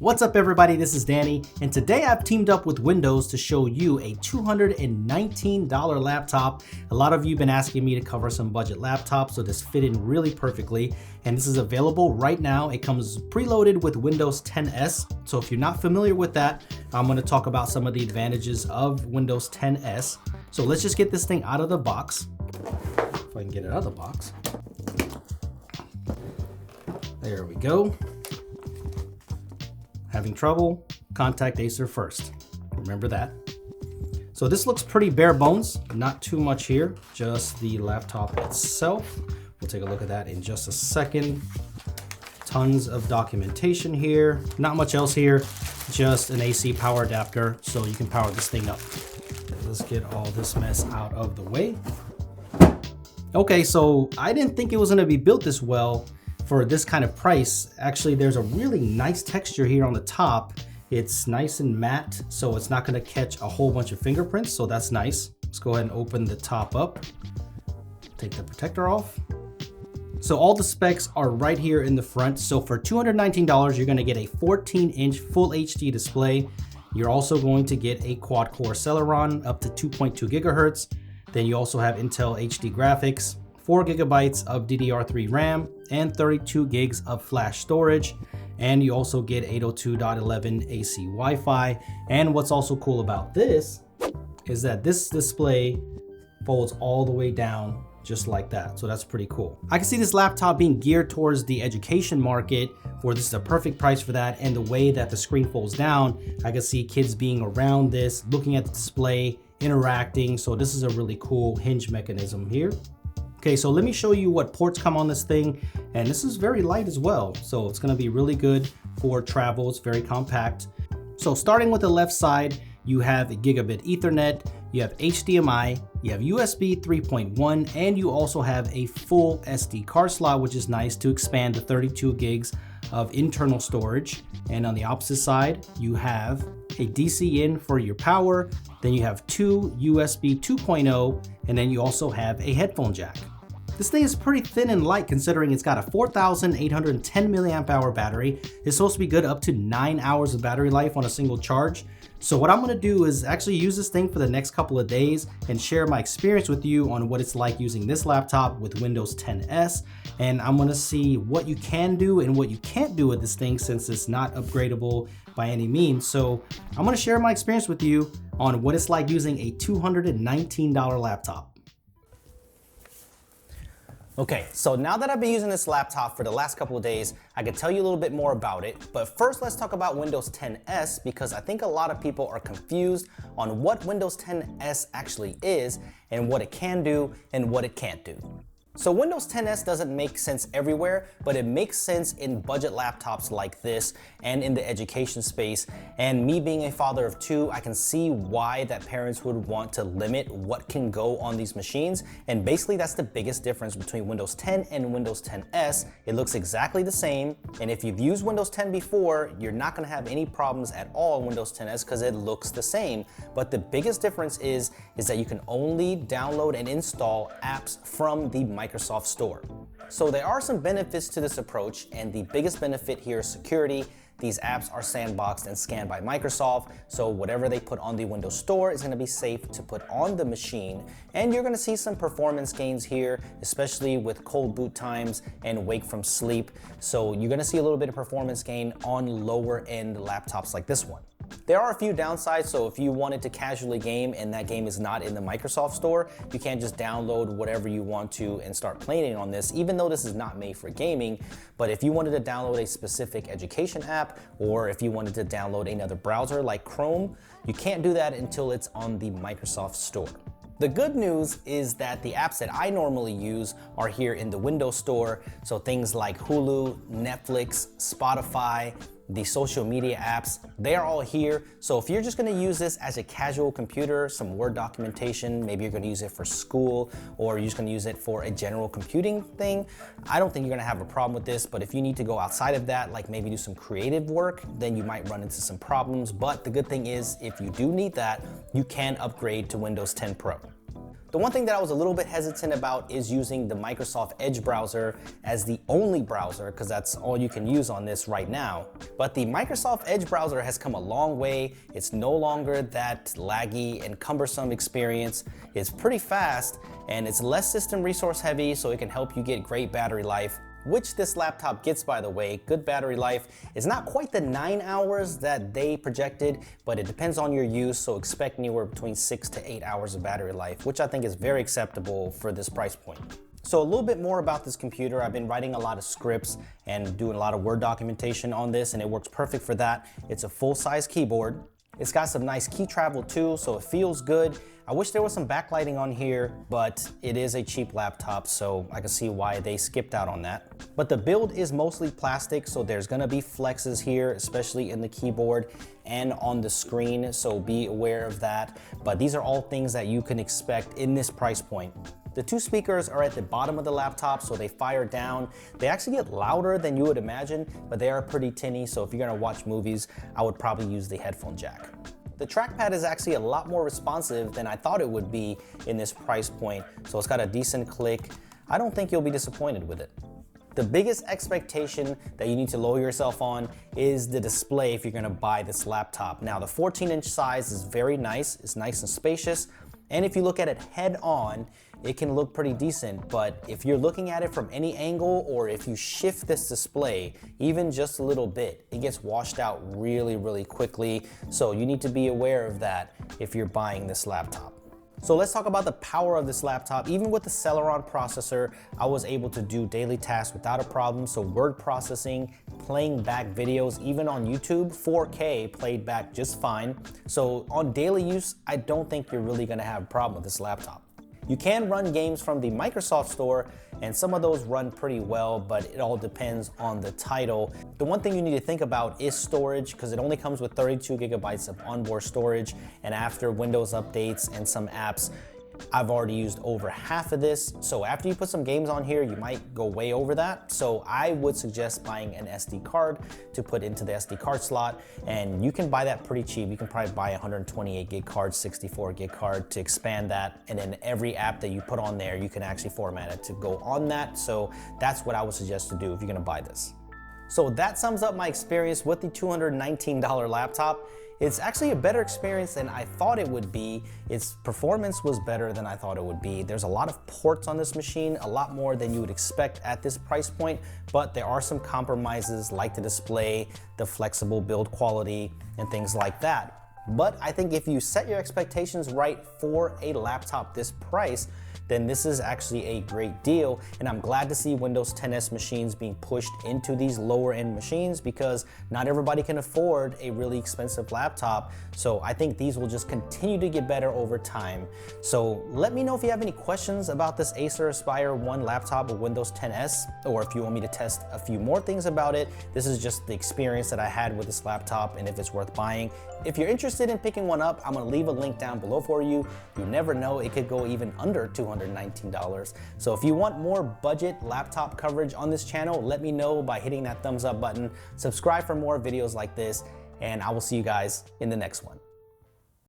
What's up everybody, this is Danny, and today I've teamed up with Windows to show you a $219 laptop. A lot of you have been asking me to cover some budget laptops, so this fit in really perfectly, and this is available right now. It comes preloaded with Windows 10S, so if you're not familiar with that, I'm going to talk about some of the advantages of Windows 10S. So let's just get this thing out of the box. If I can get it out of the box. There we go. Having trouble? Contact Acer first. Remember that. So this looks pretty bare bones, not too much here, just the laptop itself. We'll take a look at that in just a second. Tons of documentation here, not much else here, just an AC power adapter so you can power this thing up. Let's get all this mess out of the way. Okay, so I didn't think it was gonna be built this well for this kind of price. Actually, there's a really nice texture here on the top. It's nice and matte, so it's not gonna catch a whole bunch of fingerprints, so that's nice. Let's go ahead and open the top up. Take the protector off. So all the specs are right here in the front. So for $219, you're gonna get a 14-inch full HD display. You're also going to get a quad-core Celeron up to 2.2 gigahertz. Then you also have Intel HD graphics, 4 gigabytes of DDR3 RAM, and 32 gigs of flash storage. And you also get 802.11 AC Wi-Fi. And what's also cool about this is that this display folds all the way down just like that. So that's pretty cool. I can see this laptop being geared towards the education market, where this is a perfect price for that. And the way that the screen folds down, I can see kids being around this, looking at the display, interacting. So this is a really cool hinge mechanism here. Okay, so let me show you what ports come on this thing. And this is very light as well. So it's gonna be really good for travel. It's very compact. So starting with the left side, you have a gigabit Ethernet, you have HDMI, you have USB 3.1, and you also have a full SD card slot, which is nice to expand to 32 gigs of internal storage. And on the opposite side, you have a DC in for your power, then you have two USB 2.0, and then you also have a headphone jack. This thing is pretty thin and light considering it's got a 4,810 milliamp hour battery. It's supposed to be good up to 9 hours of battery life on a single charge. So what I'm gonna do is actually use this thing for the next couple of days and share my experience with you on what it's like using this laptop with Windows 10S. And I'm gonna see what you can do and what you can't do with this thing, since it's not upgradable by any means. So I'm gonna share my experience with you on what it's like using a $219 laptop. Okay, so now that I've been using this laptop for the last couple of days, I can tell you a little bit more about it. But first, let's talk about Windows 10S, because I think a lot of people are confused on what Windows 10S actually is and what it can do and what it can't do. So Windows 10S doesn't make sense everywhere, but it makes sense in budget laptops like this and in the education space. And me being a father of two, I can see why that parents would want to limit what can go on these machines. And basically that's the biggest difference between Windows 10 and Windows 10S. It looks exactly the same. And if you've used Windows 10 before, you're not gonna have any problems at all in Windows 10S because it looks the same. But the biggest difference is that you can only download and install apps from the Microsoft Store. So there are some benefits to this approach, and the biggest benefit here is security. These apps are sandboxed and scanned by Microsoft, so whatever they put on the Windows Store is gonna be safe to put on the machine. And you're gonna see some performance gains here, especially with cold boot times and wake from sleep. So you're gonna see a little bit of performance gain on lower end laptops like this one. There are a few downsides, so if you wanted to casually game and that game is not in the Microsoft Store, you can't just download whatever you want to and start playing it on this, even though this is not made for gaming. But if you wanted to download a specific education app, or if you wanted to download another browser like Chrome, you can't do that until it's on the Microsoft Store. The good news is that the apps that I normally use are here in the Windows Store, so things like Hulu, Netflix, Spotify, the social media apps, they are all here. So if you're just gonna use this as a casual computer, some Word documentation, maybe you're gonna use it for school, or you're just gonna use it for a general computing thing, I don't think you're gonna have a problem with this. But if you need to go outside of that, like maybe do some creative work, then you might run into some problems. But the good thing is, if you do need that, you can upgrade to Windows 10 Pro. The one thing that I was a little bit hesitant about is using the Microsoft Edge browser as the only browser, because that's all you can use on this right now. But the Microsoft Edge browser has come a long way. It's no longer that laggy and cumbersome experience. It's pretty fast and it's less system resource heavy, so it can help you get great battery life, which this laptop gets, by the way. Good battery life is not quite the 9 hours that they projected, but it depends on your use, so expect anywhere between 6 to 8 hours of battery life, which I think is very acceptable for this price point. So a little bit more about this computer. I've been writing a lot of scripts and doing a lot of Word documentation on this, and it works perfect for that. It's a full-size keyboard. It's got some nice key travel too, so it feels good. I wish there was some backlighting on here, but it is a cheap laptop, so I can see why they skipped out on that. But the build is mostly plastic, so there's gonna be flexes here, especially in the keyboard and on the screen, so be aware of that. But these are all things that you can expect in this price point. The two speakers are at the bottom of the laptop, so they fire down. They actually get louder than you would imagine, but they are pretty tinny, so if you're gonna watch movies, I would probably use the headphone jack. The trackpad is actually a lot more responsive than I thought it would be in this price point, so it's got a decent click. I don't think you'll be disappointed with it. The biggest expectation that you need to lower yourself on is the display if you're gonna buy this laptop. Now, the 14-inch size is very nice. It's nice and spacious. And if you look at it head on, it can look pretty decent, but if you're looking at it from any angle, or if you shift this display even just a little bit, it gets washed out really, really quickly. So you need to be aware of that if you're buying this laptop. So let's talk about the power of this laptop. Even with the Celeron processor, I was able to do daily tasks without a problem. So word processing, playing back videos, even on YouTube, 4K played back just fine. So on daily use, I don't think you're really gonna have a problem with this laptop. You can run games from the Microsoft Store, and some of those run pretty well, but it all depends on the title. The one thing you need to think about is storage, because it only comes with 32 gigabytes of onboard storage, and after Windows updates and some apps, I've already used over half of this. So after you put some games on here, you might go way over that. So I would suggest buying an SD card to put into the SD card slot, and you can buy that pretty cheap. You can probably buy a 128 gig card, 64 gig card to expand that, and then every app that you put on there, you can actually format it to go on that. So that's what I would suggest to do if you're gonna buy this. So that sums up my experience with the $219 laptop. It's actually a better experience than I thought it would be. Its performance was better than I thought it would be. There's a lot of ports on this machine, a lot more than you would expect at this price point, but there are some compromises like the display, the flexible build quality, and things like that. But I think if you set your expectations right for a laptop this price, then this is actually a great deal. And I'm glad to see Windows 10s machines being pushed into these lower end machines, because not everybody can afford a really expensive laptop. So I think these will just continue to get better over time. So let me know if you have any questions about this Acer Aspire 1 laptop with Windows 10s, or if you want me to test a few more things about it. This is just the experience that I had with this laptop and if it's worth buying. If you're interested in picking one up, I'm gonna leave a link down below for you. You never know, it could go even under $219. So if you want more budget laptop coverage on this channel, let me know by hitting that thumbs up button. Subscribe for more videos like this, and I will see you guys in the next one.